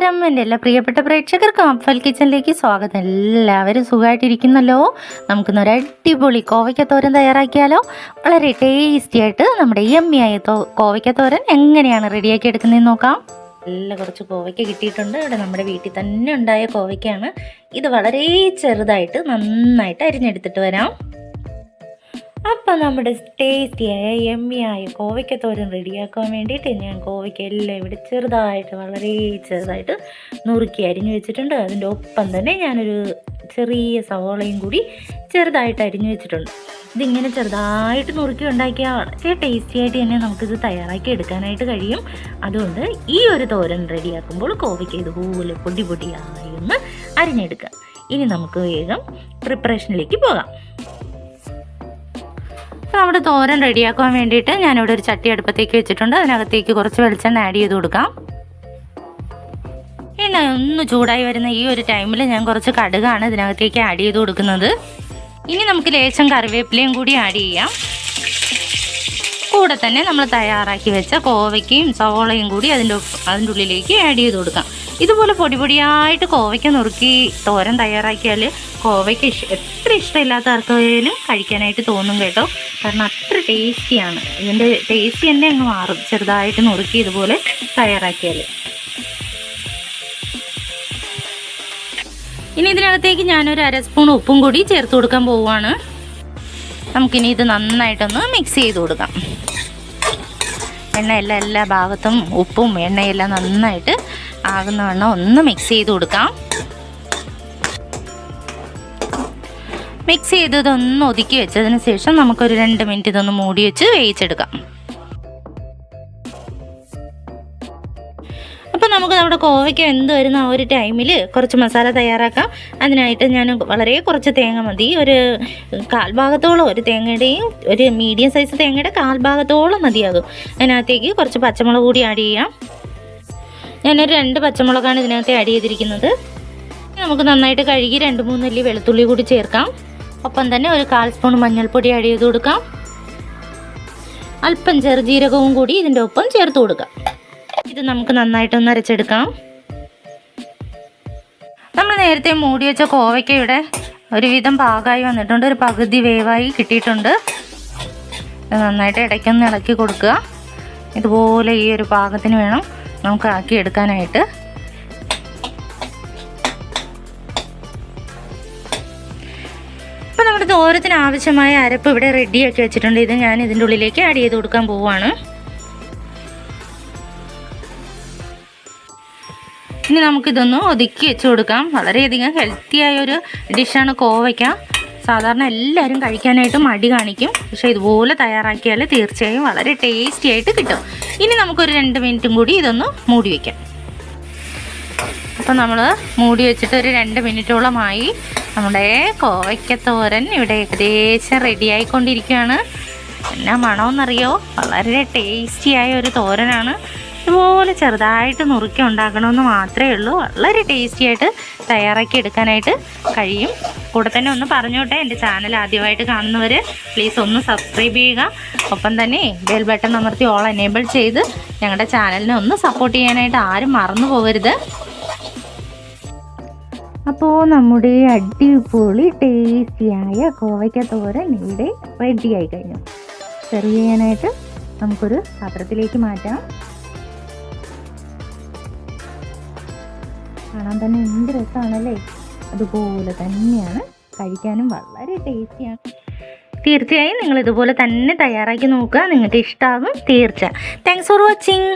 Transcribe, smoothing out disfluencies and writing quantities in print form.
നമസ്കാരം, എൻ്റെ എല്ലാ പ്രിയപ്പെട്ട പ്രേക്ഷകർക്കും അഫ്സൽ കിച്ചണിലേക്ക് സ്വാഗതം. എല്ലാവരും സുഖമായിട്ടിരിക്കുന്നല്ലോ. നമുക്കിന്നൊരു അടിപൊളി കോവയ്ക്കത്തോരൻ തയ്യാറാക്കിയാലോ. വളരെ ടേസ്റ്റി ആയിട്ട് നമ്മുടെ യമ്മിയായ കോവയ്ക്കത്തോരൻ എങ്ങനെയാണ് റെഡിയാക്കി എടുക്കുന്നതെന്ന് നോക്കാം. നല്ല കുറച്ച് കോവയ്ക്ക കിട്ടിയിട്ടുണ്ട്. ഇവിടെ നമ്മുടെ വീട്ടിൽ തന്നെ ഉണ്ടായ കോവയ്ക്കാണ്. ഇത് വളരെ ചെറുതായിട്ട് നന്നായിട്ട് അരിഞ്ഞെടുത്തിട്ട് വരാം. അപ്പം നമ്മുടെ ടേസ്റ്റിയായ യമ്മിയായ കോവയ്ക്കത്തോരൻ റെഡിയാക്കാൻ വേണ്ടിയിട്ട് ഞാൻ കോവയ്ക്ക എല്ലാം ഇവിടെ ചെറുതായിട്ട് വളരെ ചെറുതായിട്ട് നുറുക്കി അരിഞ്ഞു വെച്ചിട്ടുണ്ട്. അതിൻ്റെ ഒപ്പം തന്നെ ഞാനൊരു ചെറിയ സവോളയും കൂടി ചെറുതായിട്ട് അരിഞ്ഞു വെച്ചിട്ടുണ്ട്. ഇതിങ്ങനെ ചെറുതായിട്ട് നുറുക്കി ഉണ്ടാക്കിയാൽ വളരെ ടേസ്റ്റി ആയിട്ട് തന്നെ നമുക്കിത് തയ്യാറാക്കി എടുക്കാനായിട്ട് കഴിയും. അതുകൊണ്ട് ഈ ഒരു തോരൻ റെഡിയാക്കുമ്പോൾ കോവയ്ക്ക ഇതുപോലെ പൊടി പൊടിയായി ഒന്ന് അരിഞ്ഞെടുക്കുക. ഇനി നമുക്ക് വേഗം പ്രിപ്പറേഷനിലേക്ക് പോകാം. അപ്പോൾ നമ്മുടെ തോരൻ റെഡിയാക്കാൻ വേണ്ടിയിട്ട് ഞാനിവിടെ ഒരു ചട്ടി അടുപ്പത്തേക്ക് വെച്ചിട്ടുണ്ട്. അതിനകത്തേക്ക് കുറച്ച് വെളിച്ചെണ്ണ ആഡ് ചെയ്ത് കൊടുക്കാം. എണ്ണ ഒന്ന് ചൂടായി വരുന്ന ഈ ഒരു ടൈമിൽ ഞാൻ കുറച്ച് കടുകാണ് ഇതിനകത്തേക്ക് ആഡ് ചെയ്ത് കൊടുക്കുന്നത്. ഇനി നമുക്ക് ലേശം കറിവേപ്പിലയും കൂടി ആഡ് ചെയ്യാം. കൂടെ തന്നെ നമ്മൾ തയ്യാറാക്കി വെച്ച കോവയ്ക്കയും സവോളയും കൂടി അതിൻ്റെ ഉള്ളിലേക്ക് ആഡ് ചെയ്ത് കൊടുക്കാം. ഇതുപോലെ പൊടി പൊടിയായിട്ട് കോവയ്ക്ക നുറുക്കി തോരൻ തയ്യാറാക്കിയാൽ കോവയ്ക്ക് എത്ര ഇഷ്ടമില്ലാത്ത ആർക്കായാലും കഴിക്കാനായിട്ട് തോന്നും കേട്ടോ. കാരണം അത്ര ടേസ്റ്റിയാണ്. ഇതിൻ്റെ ടേസ്റ്റ് തന്നെ അങ്ങ് മാറും ചെറുതായിട്ട് നുറുക്കി ഇതുപോലെ തയ്യാറാക്കിയാൽ. ഇനി ഇതിനകത്തേക്ക് ഞാനൊരു 1/2 സ്പൂൺ ഉപ്പും കൂടി ചേർത്ത് കൊടുക്കാൻ പോവുകയാണ്. നമുക്കിനി ഇത് നന്നായിട്ടൊന്ന് മിക്സ് ചെയ്ത് കൊടുക്കാം. എണ്ണയെല്ലാം എല്ലാ ഭാഗത്തും ഉപ്പും എണ്ണയെല്ലാം നന്നായിട്ട് ആകുന്നവണ്ണം ഒന്ന് മിക്സ് ചെയ്ത് കൊടുക്കാം. മിക്സ് ചെയ്തതൊന്ന് ഒതുക്കി വെച്ചതിന് ശേഷം നമുക്കൊരു 2 മിനിറ്റ് ഇതൊന്ന് മൂടി വെച്ച് വേവിച്ചെടുക്കാം. അപ്പോൾ നമുക്ക് നമ്മുടെ കോവയ്ക്ക എന്ത് വരുന്ന ആ ഒരു ടൈമിൽ കുറച്ച് മസാല തയ്യാറാക്കാം. അതിനായിട്ട് ഞാൻ വളരെ കുറച്ച് തേങ്ങ മതി. ഒരു 1/4 ഭാഗത്തോളം, ഒരു തേങ്ങയുടെയും ഒരു മീഡിയം സൈസ് തേങ്ങയുടെ 1/4 ഭാഗത്തോളം മതിയാകും. അതിനകത്തേക്ക് കുറച്ച് പച്ചമുളക് കൂടി ആഡ് ചെയ്യാം. ഞാനൊരു 2 പച്ചമുളകാണ് ഇതിനകത്ത് ആഡ് ചെയ്തിരിക്കുന്നത്. നമുക്ക് നന്നായിട്ട് കഴുകി 2-3 അല്ലി വെളുത്തുള്ളി കൂടി ചേർക്കാം. ഒപ്പം തന്നെ ഒരു 1/4 സ്പൂൺ മഞ്ഞൾപ്പൊടി ആഡ് ചെയ്ത് കൊടുക്കാം. അല്പം ചെറുജീരകവും കൂടി ഇതിൻ്റെ ഒപ്പം ചേർത്ത് കൊടുക്കാം. ഇത് നമുക്ക് നന്നായിട്ടൊന്ന് അരച്ചെടുക്കാം. നമ്മൾ നേരത്തെ മൂടി വെച്ച കോവയ്ക്കയുടെ ഒരുവിധം പാകമായി വന്നിട്ടുണ്ട്. ഒരു പകുതി വേവായി കിട്ടിയിട്ടുണ്ട്. നന്നായിട്ട് ഇടയ്ക്കൊന്ന് ഇളക്കി കൊടുക്കുക. ഇതുപോലെ ഈ ഒരു പാകത്തിന് വേണം നമുക്ക് ആക്കി എടുക്കാനായിട്ട്. അപ്പോൾ നമ്മുടെ തോരത്തിന് ആവശ്യമായ അരപ്പ് ഇവിടെ റെഡിയാക്കി വെച്ചിട്ടുണ്ട്. ഇത് ഞാൻ ഇതിൻ്റെ ഉള്ളിലേക്ക് ആഡ് ചെയ്ത് കൊടുക്കാൻ പോവുകയാണ്. ഇനി നമുക്കിതൊന്ന് ഒതുക്കി വെച്ച് കൊടുക്കാം. വളരെയധികം ഹെൽത്തിയായൊരു ഡിഷാണ് കോവയ്ക്ക. സാധാരണ എല്ലാവരും കഴിക്കാനായിട്ട് മടി കാണിക്കും. പക്ഷേ ഇതുപോലെ തയ്യാറാക്കിയാൽ തീർച്ചയായും വളരെ ടേസ്റ്റി ആയിട്ട് കിട്ടും. ഇനി നമുക്കൊരു 2 മിനിറ്റും കൂടി ഇതൊന്ന് മൂടി വയ്ക്കാം. അപ്പോൾ നമ്മൾ മൂടി വെച്ചിട്ട് ഒരു 2 മിനിറ്റോളമായി. നമ്മുടെ കോവയ്ക്കത്തോരൻ ഇവിടെ ഏകദേശം റെഡി ആയിക്കൊണ്ടിരിക്കുകയാണ്. എന്നാ മണമെന്നറിയോ, വളരെ ടേസ്റ്റിയായ ഒരു തോരനാണ്. ഇതുപോലെ ചെറുതായിട്ട് നുറുക്കി ഉണ്ടാക്കണമെന്ന് മാത്രമേ ഉള്ളൂ. വളരെ ടേസ്റ്റി ആയിട്ട് തയ്യാറാക്കി എടുക്കാനായിട്ട് കഴിയും. കൂടെ തന്നെ ഒന്ന് പറഞ്ഞോട്ടെ, എൻ്റെ ചാനൽ ആദ്യമായിട്ട് കാണുന്നവർ പ്ലീസ് ഒന്ന് സബ്സ്ക്രൈബ് ചെയ്യുക. ഒപ്പം തന്നെ ബെൽ ബട്ടൺ അമർത്തി ഓൾ എനേബിൾ ചെയ്ത് ഞങ്ങളുടെ ചാനലിനെ ഒന്ന് സപ്പോർട്ട് ചെയ്യാനായിട്ട് ആരും മറന്നു പോകരുത്. അപ്പോൾ നമ്മുടെ അടിപൊളി ടേസ്റ്റിയായ കോവയ്ക്ക തോരൻ ഇവിടെ റെഡിയായി കഴിഞ്ഞു. സെർവ് ചെയ്യാനായിട്ട് നമുക്കൊരു പാത്രത്തിലേക്ക് മാറ്റാം. കാണാൻ തന്നെ എന്ത് രസമാണല്ലേ. അതുപോലെ തന്നെയാണ് കഴിക്കാനും വളരെ ടേസ്റ്റിയാണ്. തീർച്ചയായും നിങ്ങൾ ഇതുപോലെ തന്നെ തയ്യാറാക്കി നോക്കുക. നിങ്ങൾക്ക് ഇഷ്ടമാകും തീർച്ച. Thanks for watching.